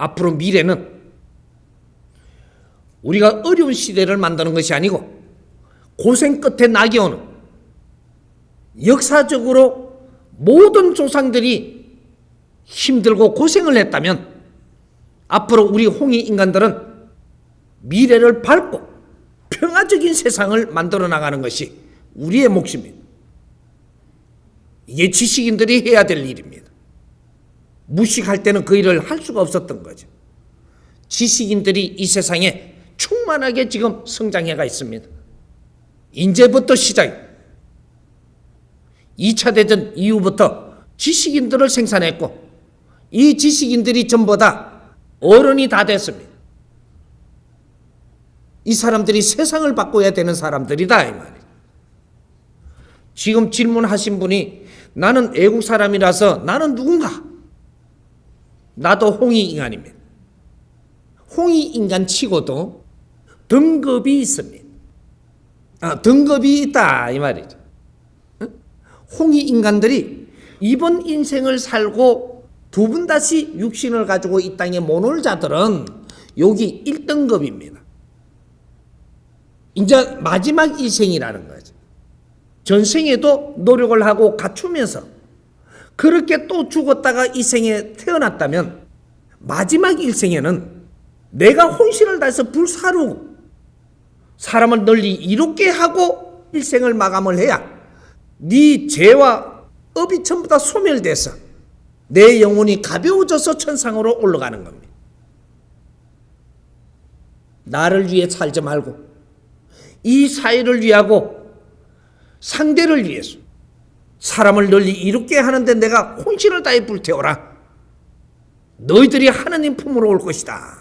앞으로 미래는 우리가 어려운 시대를 만드는 것이 아니고 고생 끝에 낙이 오는, 역사적으로 모든 조상들이 힘들고 고생을 했다면 앞으로 우리 홍익 인간들은 미래를 밝고 평화적인 세상을 만들어 나가는 것이 우리의 몫입니다. 이게 지식인들이 해야 될 일입니다. 무식할 때는 그 일을 할 수가 없었던 거죠. 지식인들이 이 세상에 충만하게 지금 성장해가 있습니다. 이제부터 시작이에요. 2차 대전 이후부터 지식인들을 생산했고 이 지식인들이 전부 다 어른이 다 됐습니다. 이 사람들이 세상을 바꿔야 되는 사람들이다 이 말이에요. 지금 질문하신 분이 나는 애국 사람이라서 나는 누군가? 나도 홍익 인간입니다. 홍익 인간 치고도 등급이 있습니다. 등급이 있다 이 말이죠. 홍익 인간들이 이번 인생을 살고 두 번 다시 육신을 가지고 이 땅에 못 올 자들은 여기 1등급입니다. 이제 마지막 일생이라는 거죠. 전생에도 노력을 하고 갖추면서 그렇게 또 죽었다가 이 생에 태어났다면 마지막 일생에는 내가 혼신을 다해서 불사르고 사람을 널리 이롭게 하고 일생을 마감을 해야 네 죄와 업이 전부 다 소멸돼서 내 영혼이 가벼워져서 천상으로 올라가는 겁니다. 나를 위해 살지 말고 이 사회를 위하고 상대를 위해서 사람을 널리 이롭게 하는데 내가 혼신을 다해 불태워라. 너희들이 하나님 품으로 올 것이다.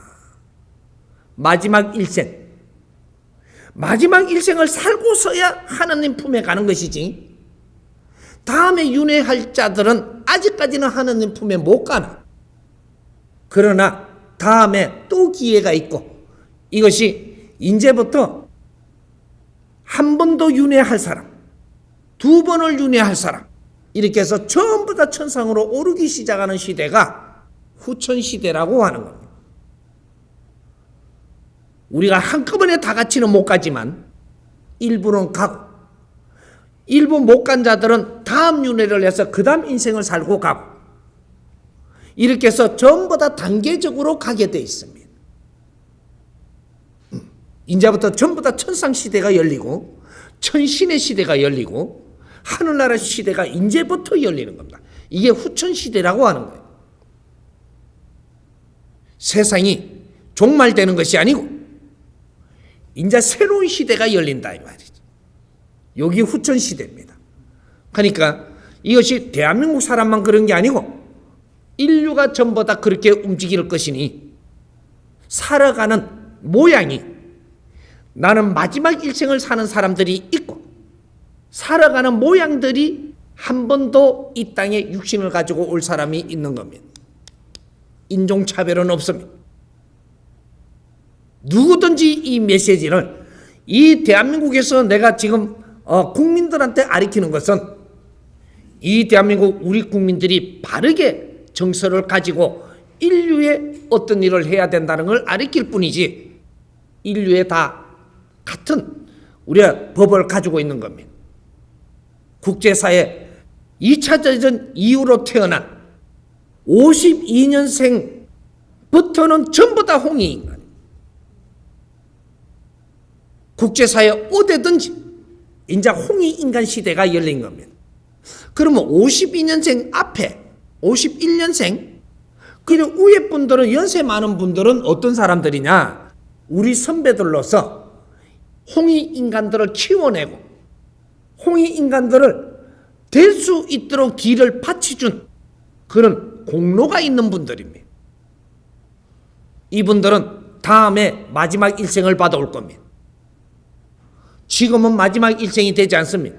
마지막 일생, 마지막 일생을 살고서야 하나님 품에 가는 것이지 다음에 윤회할 자들은 아직까지는 하나님 품에 못 가나. 그러나 다음에 또 기회가 있고 이것이 이제부터 한 번 더 윤회할 사람, 두 번을 윤회할 사람 이렇게 해서 전부 다 천상으로 오르기 시작하는 시대가 후천시대라고 하는 겁니다. 우리가 한꺼번에 다 같이는 못 가지만 일부는 가고 일부 못 간 자들은 다음 윤회를 해서 그 다음 인생을 살고 가고 이렇게 해서 전부 다 단계적으로 가게 돼 있습니다. 이제부터 전부 다 천상시대가 열리고 천신의 시대가 열리고 하늘나라 시대가 이제부터 열리는 겁니다. 이게 후천시대라고 하는 거예요. 세상이 종말되는 것이 아니고 이제 새로운 시대가 열린다 이 말이죠. 여기 후천시대입니다. 그러니까 이것이 대한민국 사람만 그런 게 아니고 인류가 전부 다 그렇게 움직일 것이니 살아가는 모양이 나는 마지막 일생을 사는 사람들이 있고 살아가는 모양들이 한 번도 이 땅에 육신을 가지고 올 사람이 있는 겁니다. 인종차별은 없습니다. 누구든지 이 메시지를 이 대한민국에서 내가 지금 국민들한테 가르치는 것은 이 대한민국 우리 국민들이 바르게 정서를 가지고 인류에 어떤 일을 해야 된다는 걸 가르칠 뿐이지 인류에 다 같은 우리가 법을 가지고 있는 겁니다. 국제사회 2차 대전 이후로 태어난 52년생부터는 전부 다 홍익인간. 국제사회 어디든지 이제 홍익인간 시대가 열린 겁니다. 그러면 52년생 앞에 51년생 그리고 위에 분들은 연세 많은 분들은 어떤 사람들이냐? 우리 선배들로서 홍익인간들을 키워내고 홍익인간들을 될 수 있도록 길을 파치준 그런 공로가 있는 분들입니다. 이분들은 다음에 마지막 일생을 받아올 겁니다. 지금은 마지막 일생이 되지 않습니다.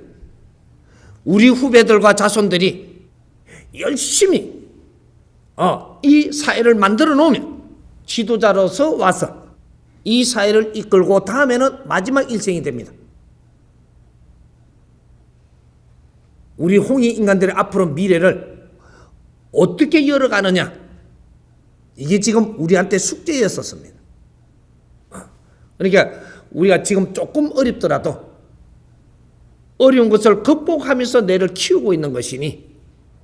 우리 후배들과 자손들이 열심히 이 사회를 만들어 놓으면 지도자로서 와서 이 사회를 이끌고 다음에는 마지막 일생이 됩니다. 우리 홍익 인간들의 앞으로 미래를 어떻게 열어가느냐 이게 지금 우리한테 숙제였었습니다. 그러니까 우리가 지금 조금 어렵더라도 어려운 것을 극복하면서 뇌를 키우고 있는 것이니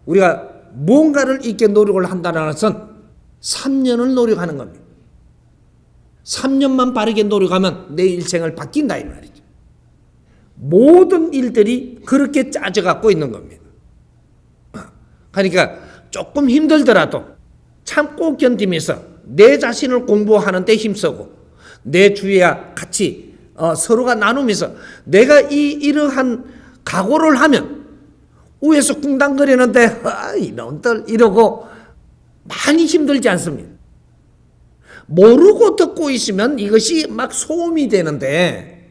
우리가 뭔가를 잊게 노력을 한다는 것은 3년을 노력하는 겁니다. 3년만 바르게 노력하면 내 일생을 바뀐다 이 말이죠. 모든 일들이 그렇게 짜져 갖고 있는 겁니다. 그러니까 조금 힘들더라도 참고 견디면서 내 자신을 공부하는 데 힘쓰고 내 주위와 같이 서로가 나누면서 내가 이러한 각오를 하면 위에서 꿍당거리는데 이놈들 이러고 많이 힘들지 않습니다. 모르고 듣고 있으면 이것이 막 소음이 되는데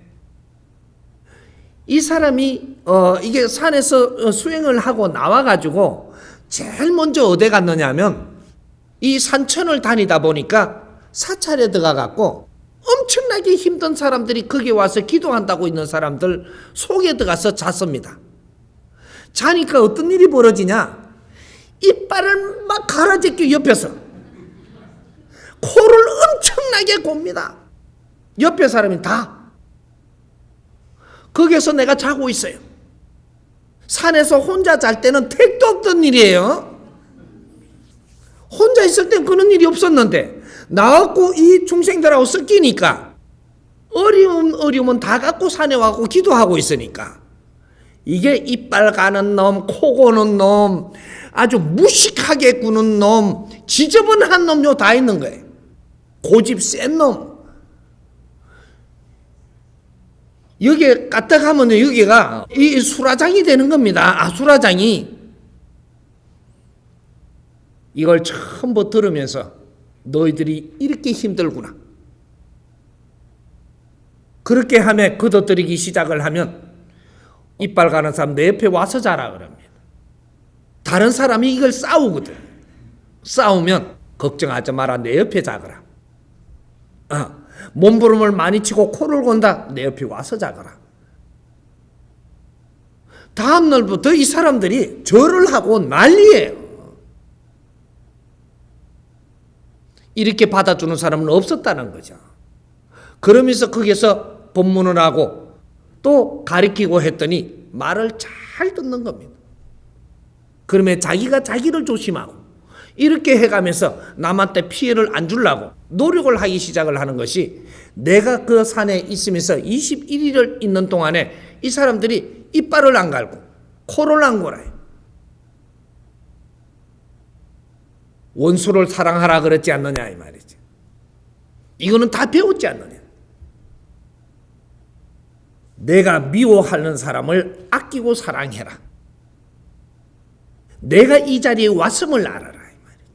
이 사람이 이게 산에서 수행을 하고 나와가지고 제일 먼저 어디 갔느냐면 이 산천을 다니다 보니까 사찰에 들어가갖고 엄청나게 힘든 사람들이 거기 와서 기도한다고 있는 사람들 속에 들어가서 잤습니다. 자니까 어떤 일이 벌어지냐? 이빨을 막 갈아제끼고 옆에서 코를 엄청나게 곱니다. 옆에 사람이 다. 거기에서 내가 자고 있어요. 산에서 혼자 잘 때는 택도 없던 일이에요. 혼자 있을 땐 그런 일이 없었는데 나왔고 이 중생들하고 섞이니까 어려움은 다 갖고 산에 와고 기도하고 있으니까 이게 이빨 가는 놈, 코 고는 놈, 아주 무식하게 구는 놈, 지저분한 놈요 다 있는 거예요. 고집 센 놈. 여기에 갔다 가면 여기가 이 수라장이 되는 겁니다. 수라장이. 이걸 처음 들으면서 너희들이 이렇게 힘들구나. 그렇게 하며 거둬들이기 시작을 하면 이빨 가는 사람 내 옆에 와서 자라 그럽니다. 다른 사람이 이걸 싸우거든. 싸우면 걱정하지 마라. 내 옆에 자거라. 몸부림을 많이 치고 코를 곤다. 내 옆에 와서 자거라. 다음 날부터 이 사람들이 절을 하고 난리예요. 이렇게 받아주는 사람은 없었다는 거죠. 그러면서 거기서 법문을 하고 또 가르치고 했더니 말을 잘 듣는 겁니다. 그러면 자기가 자기를 조심하고 이렇게 해가면서 남한테 피해를 안 주려고 노력을 하기 시작을 하는 것이 내가 그 산에 있으면서 21일을 있는 동안에 이 사람들이 이빨을 안 갈고 코를 안 골아요. 원수를 사랑하라 그랬지 않느냐 이 말이지. 이거는 다 배웠지 않느냐. 내가 미워하는 사람을 아끼고 사랑해라. 내가 이 자리에 왔음을 알아라 이 말이지.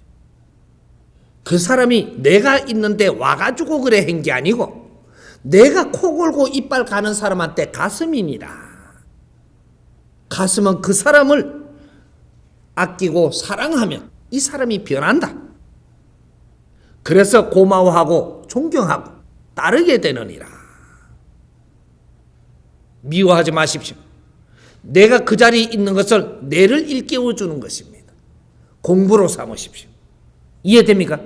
그 사람이 내가 있는데 와가지고 그래 한 게 아니고 내가 코 골고 이빨 가는 사람한테 가슴이니라. 가슴은 그 사람을 아끼고 사랑하면 이 사람이 변한다. 그래서 고마워하고 존경하고 따르게 되느니라. 미워하지 마십시오. 내가 그 자리에 있는 것을 뇌를 일깨워 주는 것입니다. 공부로 삼으십시오. 이해됩니까?